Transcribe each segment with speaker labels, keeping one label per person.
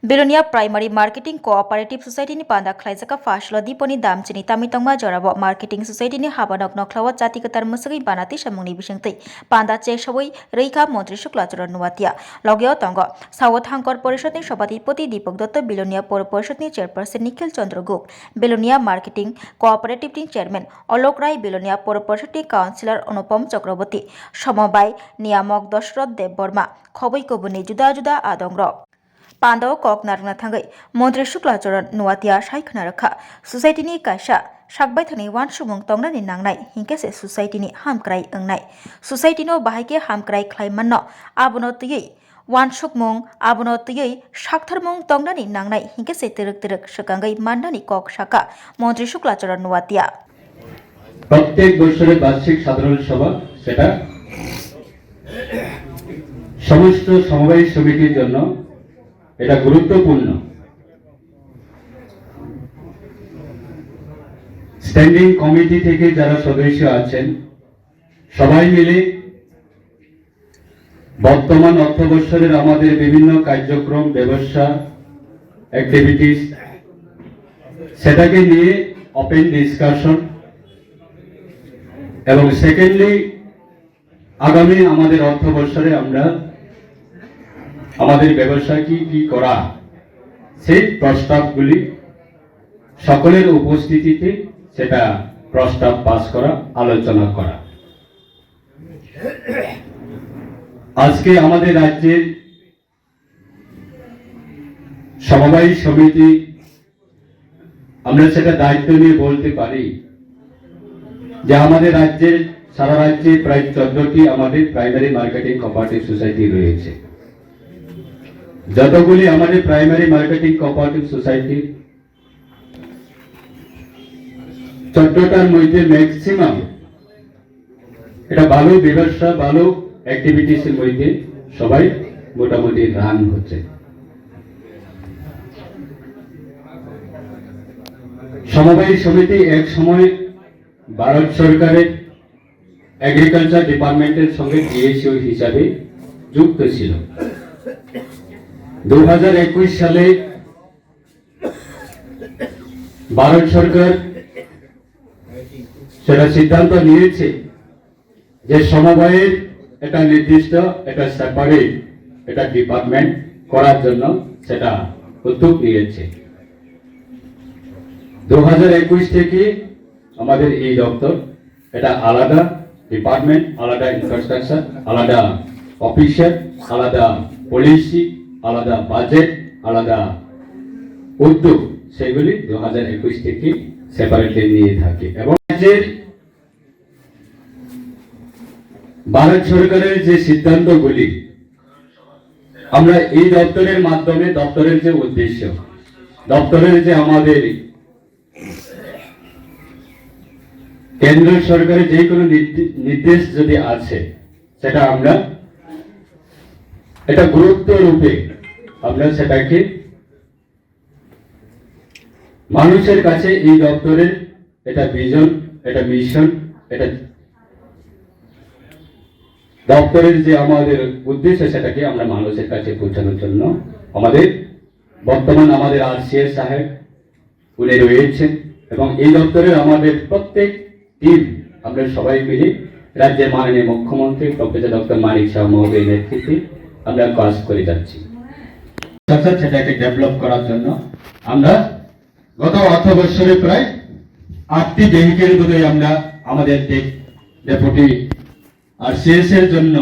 Speaker 1: Belonia Primary Marketing Cooperative Society ni Panda Klaisaka Fashla Diponi Damchini Tamitangma Jarabo Marketing Society ni Habanok Noklawa Jatikatar Musari Banati Shamuni Bishangti Panda Cheshaway Reika Montri Shuklatura Nuatia Logio Tongo Sawat Hang Corporation ni Shopatipoti Dipok Dotto Belonia Portion ni Chairperson Nikhil Chandragup Belonia Marketing Cooperative ni Chairman Olok Rai Belonia Portion ni Councillor Anupam Chakraborty Shomobai Niamok Doshrod Dev Borma Khoboi Kobuni Juda Juda Adongro Pando Kok Narna Tangai, Montri Shuklacharan Nuatia Shaikanaraka, Society ni Kasha, Shakbaitani Wan Shumung Tongna ni Nangnai, Hinkase Society ni Hamkrai Engnai, Society no Bahike Hamkrai Klaimano, Abonoti, Wan Shukmung, Abonoti, Shaktarmung Tongna ni Nangnai, Hinkase Tiruk Shakangai Mandani Kok Shaka, Montri Shuklacharan Nuatia.
Speaker 2: প্রত্যেক বছরের বার্ষিক সাধারণ সভা সেটা সমস্ত সমবায় সমিতির জন্য এটা গুরুত্বপূর্ণ স্ট্যান্ডিং কমিটি থেকে যারা সদস্য আছেন সবাই মিলে বর্তমান অর্থবর্ষের আমাদের বিভিন্ন কার্যক্রম ব্যবসা অ্যাক্টিভিটিস সেটাকে নিয়ে ওপেন ডিসকাশন এবং সেকেন্ডলি আগামী আমাদের অর্থবর্ষে আমরা আমাদের ব্যবসা কি করা সেই প্রস্তাবগুলি সকলের উপস্থিতিতে সেটা প্রস্তাব পাস করা আলোচনা করা আজকে আমাদের রাজ্যের সমবায় সমিতি আমরা সেটা দায়িত্ব নিয়ে বলতে পারি যে আমাদের রাজ্যের সারা রাজ্যে প্রায় 14টি আমাদের প্রাইমারি মার্কেটিং কোঅপারেটিভ সোসাইটি রয়েছে যতগুলি আমাদের প্রাইমারি মার্কেটিং কোঅপারেটিভ সোসাইটি 14টার মধ্যে ম্যাক্সিমাম এটা ভালো ব্যবসা ভালো অ্যাক্টিভিটিস এর মধ্যে সবাই মোটামুটি রান হচ্ছে সমবায় সমিতি এক সময় ভারত সরকারের এগ্রিকালচার ডিপার্টমেন্টের সঙ্গে ডিএসইউ হিসাবে যুক্ত ছিল 2021 সালে ভারত সরকার সেটা সিদ্ধান্ত নিয়েছে যে সমবায়ের একটা নির্দিষ্ট একটা সেপারেট একটা ডিপার্টমেন্ট করার জন্য সেটা উদ্যোগ নিয়েছে 2021 থেকে আমাদের এই দপ্তর এটা আলাদা ডিপার্টমেন্ট আলাদা ইনফ্রাস্ট্রাকচার আলাদা অফিসার আলাদা পলিসি আলাদা বাজেট আলাদা উদ্যোগ সেগুলি 2021 থেকে সেপারেটলি নিয়ে থাকে এবং ভারত সরকারের যে সিদ্ধান্তগুলি আমরা এই দপ্তরের মাধ্যমে দপ্তরের যে উদ্দেশ্য দপ্তরের যে আমাদের কেন্দ্র সরকারের যে কোনো নির্দেশ যদি আছে সেটা আমরা এটা গুরুত্ব রূপে আমরা সেটাকে মানুষের কাছে এই দপ্তরের এটা ভিশন এটা মিশন এটা দপ্তরের যে আমাদের উদ্দেশ্য সেটাকে আমরা মানুষের কাছে পৌঁছানোর জন্য আমাদের বর্তমান আমাদের আরসিএস সাহেব উনি রয়েছেন এবং এই দপ্তরের আমাদের প্রত্যেক টিম আমরা সবাই মিলে রাজ্যের মাননীয় মুখ্যমন্ত্রী প্রফেসর ডক্টর মানিক শাহ মহোদয়ের নেতৃত্বে আমরা কাজ করে যাচ্ছি সেটাকে ডেভেলপ করার জন্য আমরা গত অর্থবর্ষে প্রায় 8টি ভেহিকেল বোধহয় আমরা আমাদের ডেপুটি আরসিএস এর জন্য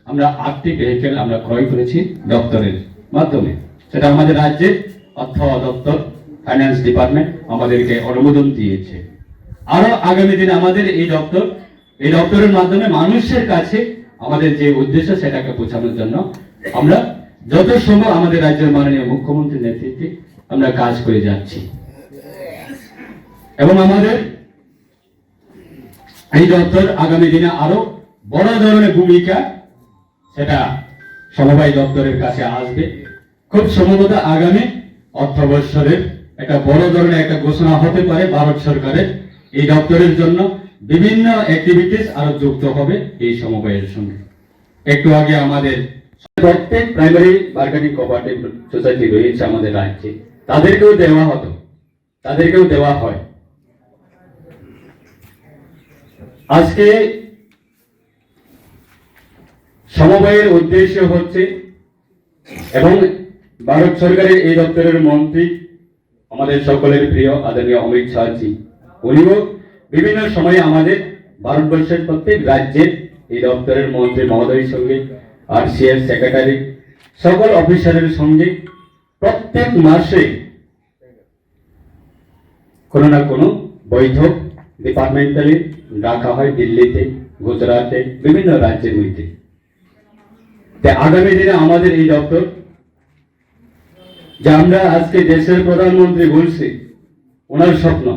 Speaker 2: আমরা 8টি ভেহিকেল আমরা ক্রয় করেছি দপ্তরের মাধ্যমে সেটা আমাদের রাজ্যের অর্থ দপ্তর ফাইন্যান্স ডিপার্টমেন্ট আমাদেরকে অনুমোদন দিয়েছে আরো আগামী দিনে আমাদের এই দপ্তরের মাধ্যমে মানুষের কাছে আমাদের যে উদ্দেশ্য সেটাকে পৌঁছানোর জন্য আমরা যত সম্ভব আমাদের রাজ্যের মাননীয় মুখ্যমন্ত্রীর নেতৃত্বে আমরা কাজ করে যাচ্ছি এবং আমাদের এই দপ্তর আগামী দিনে আরো বড় ধরনের ভূমিকা সেটা সমবায় দপ্তরের কাছে আসবে খুব সম্ভবত আগামী অর্থবর্ষের একটা বড় ধরনের একটা ঘোষণা হতে পারে ভারত সরকারের এই দপ্তরের জন্য বিভিন্ন অ্যাক্টিভিটিস আরো যুক্ত হবে এই সমবায়ের সঙ্গে একটু আগে আমাদের প্রত্যেক প্রাইমারি মার্কেটিং কোঅপারেটিভ সোসাইটি রয়েছে আমাদের রাজ্যে, তাদেরকেও দেওয়া হয়। আজকে সমবায়ের উদ্দেশ্য হচ্ছে, এবং ভারত সরকারের এই দপ্তরের মন্ত্রী আমাদের সকলের প্রিয় আদরণীয় অমিত শাহজি, উনিও বিভিন্ন সময়ে আমাদের ভারতবর্ষের প্রত্যেক রাজ্যের এই দপ্তরের মন্ত্রী মহোদয়ের সঙ্গে RCS সেক্রেটারি সকল অফিসারের সঙ্গে প্রত্যেক মাসে কোনো না কোনো বৈঠক ডিপার্টমেন্টালি রাখা হয়, দিল্লিতে, গুজরাটে, বিভিন্ন রাজ্যের মধ্যে। আগামী দিনে আমাদের এই দপ্তর, যে আমরা আজকে দেশের প্রধানমন্ত্রী বলছি, ওনার স্বপ্ন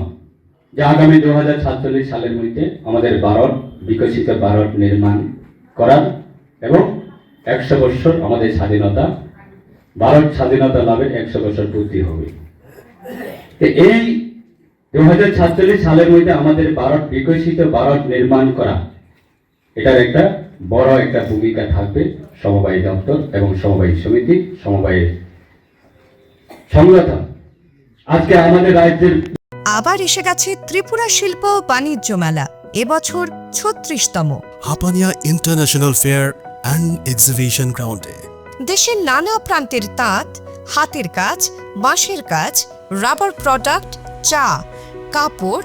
Speaker 2: যে আগামী 2047 সালের মধ্যে আমাদের ভারত বিকশিত ভারত নির্মাণ করার এবং 100 বছর আমাদের স্বাধীনতা, ভারত স্বাধীনতা লাভের 100 বছর পূর্তি হবে। এই 2047 সালের মধ্যে আমাদের ভারত বিকশিত ভারত নির্মাণ করা, এটার একটা বড় একটা ভূমিকা থাকবে সমবায় দপ্তর এবং সমবায় সমিতি, সমবায় সংগঠন। আজকে আমাদের রাজ্যের
Speaker 3: আবার এসে গেছে ত্রিপুরা শিল্প ও বাণিজ্য মেলা, এবছর 36তম।
Speaker 4: Hapania international fair and exhibition গ্রাউন্ডে
Speaker 3: দেশের নানা প্রান্তের তাঁত, হাতের কাজ, বাঁশের কাজ, রাবার প্রোডাক্ট, চা, কাপড়,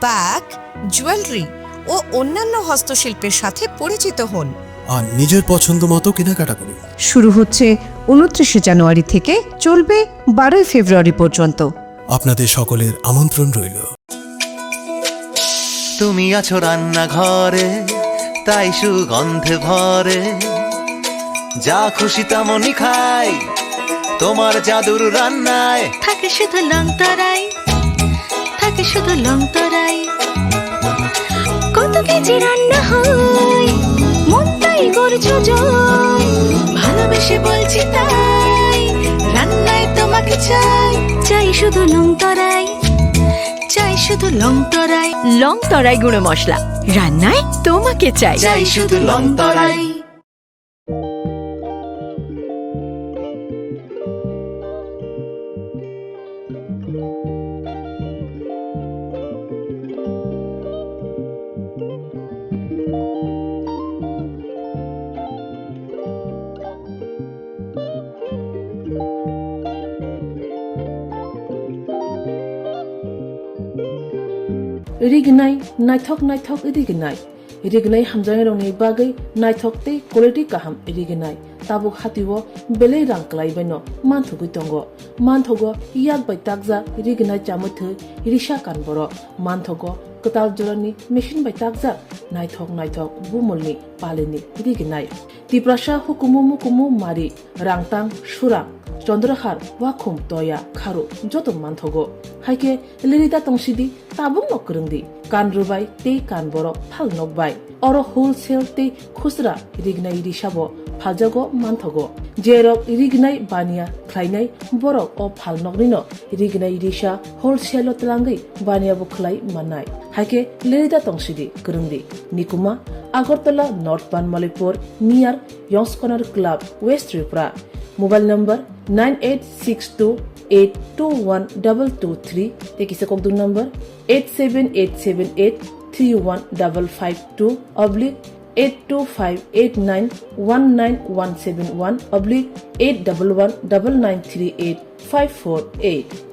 Speaker 3: ব্যাগ, জুয়েলারি ও অন্যান্য হস্তশিল্পের সাথে পরিচিত হন
Speaker 4: আর নিজের পছন্দ মতো কেনাকাটা করুন।
Speaker 3: শুরু হচ্ছে 29 জানুয়ারি থেকে, চলবে 12 ফেব্রুয়ারি পর্যন্ত।
Speaker 4: আপনাদের সকলের আমন্ত্রণ রইল।
Speaker 5: তুমি আছো রান্নাঘরে, তাই সুগন্ধে ভরে, যা খুশি তেমনই খাই, তোমার জাদুর রান্নায়
Speaker 6: থাকে শুধু লং তরাই, থাকে শুধু লং তরাই। কত কেজি রান্না হয়, মনটাই করছো জয়, ভালোবেসে বলছি তাই, রান্নায় তোমাকে চাই, চাই শুধু লং তরাই, চাই শুধু লং তরাই। লং তরাই গুঁড়ো মশলা, রান্নায় তোমাকে চাই,
Speaker 5: চাই শুধু লং তরাই।
Speaker 7: रिगनाय नायथक नायथक रिगनाय रिगनाय हामजानाय रंनि बागै नायथक ते क्वालिटी काहाम रिगनाय ताबुक हातिव बेले रां क्लाइबायनो मानथुगै दंग मानथगो याक बाय ताकजा रिगनाय चामथो रिसा कानबर मानथगो कताल जरानि मेशिन बाय ताकजा नायथक नायथक बुमलनि पालिनि रिगनाय तिप्रासा हुकुमु मुकुमु मारि रांतां सुरा चंद्रहार वाखुम तया खारु जत मानथगो हाइके लिरिदा तंसिदि ताबुं नकरंदि कान रुबाय ते कान बर फाल नकबाय अर होलसेल ते खुसरा रिगनाय रिसाबो फालजागो मानथगो जेरक रिगनाय बानिया ख्लायनाय बरक अ फाल नकनिनो रिगनाय रिसा होलसेल तलांगै बानियाबो ख्लाय मानाय हाइके लिरिदा तंसिदि करंदि निकुमा Agartala north Banamalipur near Young's corner club west Tripura mobile number 9862821223 ते किसे कोक दूर नंबर 8787831/8258919171/8119938548548